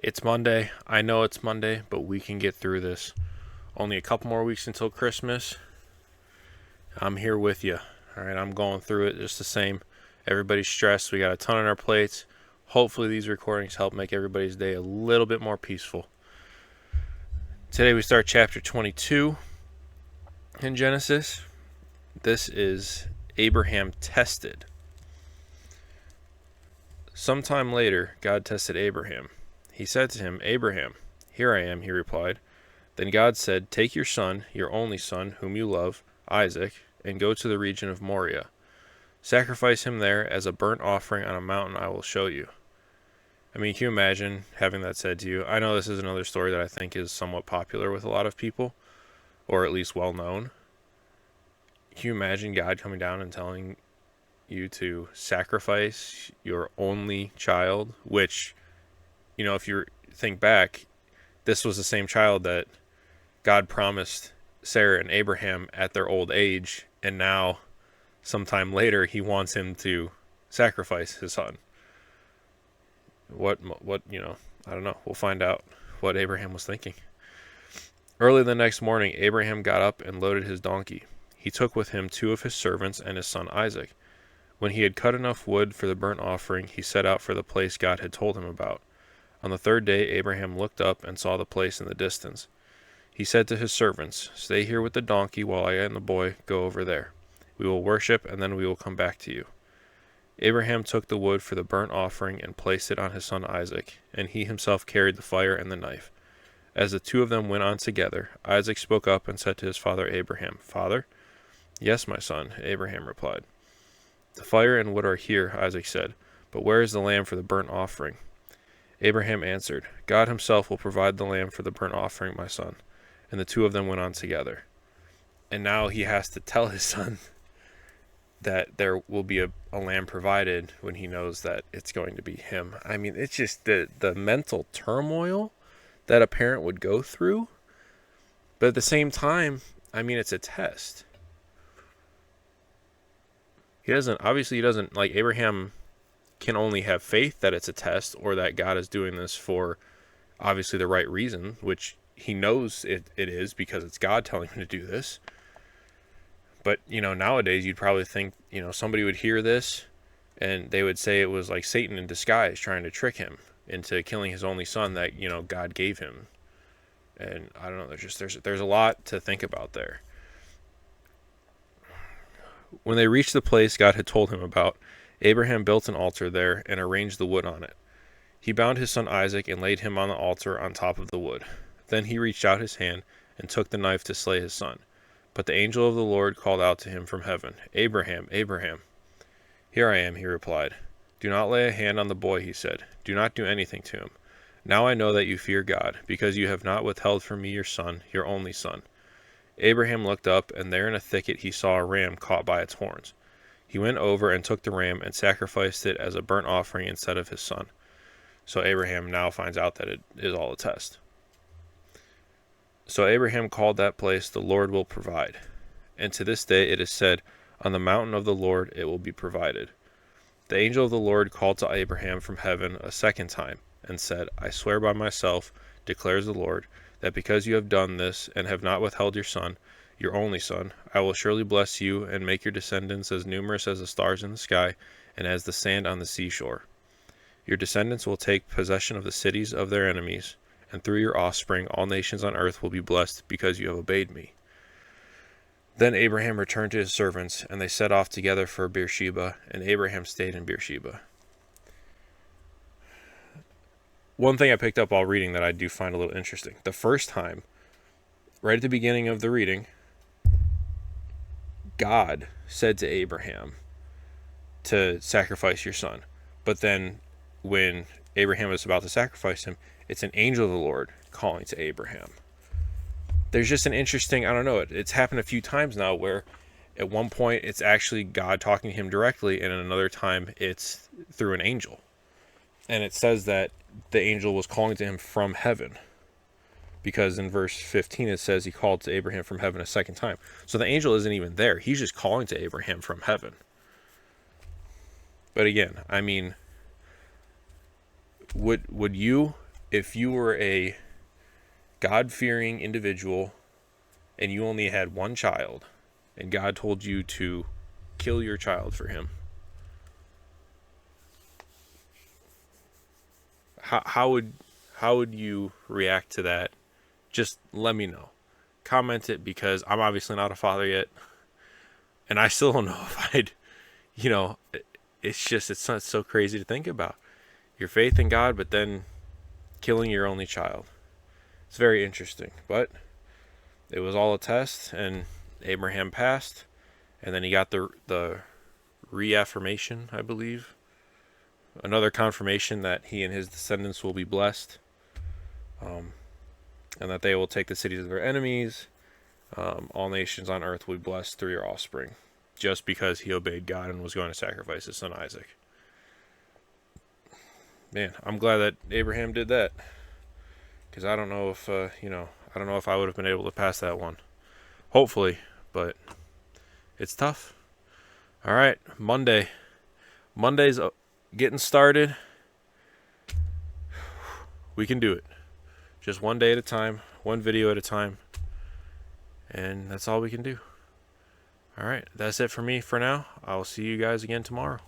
It's Monday. I know it's Monday, but we can get through this. Only a couple more weeks until Christmas. I'm here with you. All right, I'm going through it just the same. Everybody's stressed. We got a ton on our plates. Hopefully, these recordings help make everybody's day a little bit more peaceful. Today, we start chapter 22 in Genesis. This is Abraham tested. Sometime later, God tested Abraham. He said to him, "Abraham." "Here I am," he replied. Then God said, "Take your son, your only son, whom you love, Isaac, and go to the region of Moriah. Sacrifice him there as a burnt offering on a mountain I will show you." I mean, can you imagine having that said to you? I know this is another story that I think is somewhat popular with a lot of people, or at least well known. Can you imagine God coming down and telling you to sacrifice your only child, which, if you think back, this was the same child that God promised Sarah and Abraham at their old age, and now, sometime later, he wants him to sacrifice his son. What, I don't know. We'll find out what Abraham was thinking. Early the next morning, Abraham got up and loaded his donkey. He took with him 2 of his servants and his son Isaac. When he had cut enough wood for the burnt offering, he set out for the place God had told him about. On the 3rd day, Abraham looked up and saw the place in the distance. He said to his servants, "Stay here with the donkey while I and the boy go over there. We will worship, and then we will come back to you." Abraham took the wood for the burnt offering and placed it on his son Isaac, and he himself carried the fire and the knife. As the 2 of them went on together, Isaac spoke up and said to his father Abraham, "Father?" "Yes, my son," Abraham replied. "The fire and wood are here," Isaac said, "but where is the lamb for the burnt offering?" Abraham answered, "God himself will provide the lamb for the burnt offering, my son." And the 2 of them went on together. And now he has to tell his son that there will be a lamb provided when he knows that it's going to be him. I mean, it's just the mental turmoil that a parent would go through. But at the same time, I mean, it's a test. He doesn't, like Abraham can only have faith that it's a test or that God is doing this for obviously the right reason, which he knows it is because it's God telling him to do this. But, nowadays you'd probably think, somebody would hear this and they would say it was like Satan in disguise trying to trick him into killing his only son that, God gave him. And I don't know, there's a lot to think about there. When they reached the place God had told him about, Abraham built an altar there and arranged the wood on it. He bound his son Isaac and laid him on the altar on top of the wood. Then he reached out his hand and took the knife to slay his son. But the angel of the Lord called out to him from heaven, "Abraham, Abraham." "Here I am," he replied. "Do not lay a hand on the boy," he said. "Do not do anything to him. Now I know that you fear God, because you have not withheld from me your son, your only son." Abraham looked up, and there in a thicket he saw a ram caught by its horns. He went over and took the ram and sacrificed it as a burnt offering instead of his son. So Abraham now finds out that it is all a test. So Abraham called that place, "The Lord will provide." And to this day it is said, "On the mountain of the Lord it will be provided." The angel of the Lord called to Abraham from heaven a second time and said, "I swear by myself, declares the Lord, that because you have done this and have not withheld your son, your only son, I will surely bless you and make your descendants as numerous as the stars in the sky and as the sand on the seashore. Your descendants will take possession of the cities of their enemies, and through your offspring all nations on earth will be blessed because you have obeyed me." Then Abraham returned to his servants, and they set off together for Beersheba, and Abraham stayed in Beersheba. One thing I picked up while reading that I do find a little interesting. The first time, right at the beginning of the reading, God said to Abraham to sacrifice your son. But then when Abraham was about to sacrifice him, it's an angel of the Lord calling to Abraham. There's just an interesting, I don't know, it's happened a few times now where at one point it's actually God talking to him directly, and at another time it's through an angel. And it says that the angel was calling to him from heaven, because in verse 15 it says he called to Abraham from heaven a second time. So the angel isn't even there. He's just calling to Abraham from heaven. But again, I mean, would you if you were a God-fearing individual and you only had one child and God told you to kill your child for him, how would you react to that? Just let me know. Comment it, because I'm obviously not a father yet, and I still don't know if I'd, it's not so crazy to think about your faith in God, but then killing your only child. It's very interesting, but it was all a test, and Abraham passed, and then he got the reaffirmation, I believe, another confirmation that he and his descendants will be blessed, and that they will take the cities of their enemies. All nations on earth will be blessed through your offspring, just because he obeyed God and was going to sacrifice his son Isaac. Man, I'm glad that Abraham did that, because I don't know if I don't know if I would have been able to pass that one. Hopefully, but it's tough. All right, Monday's getting started. We can do it. Just one day at a time, one video at a time, and that's all we can do. All right, that's it for me for now. I will see you guys again tomorrow.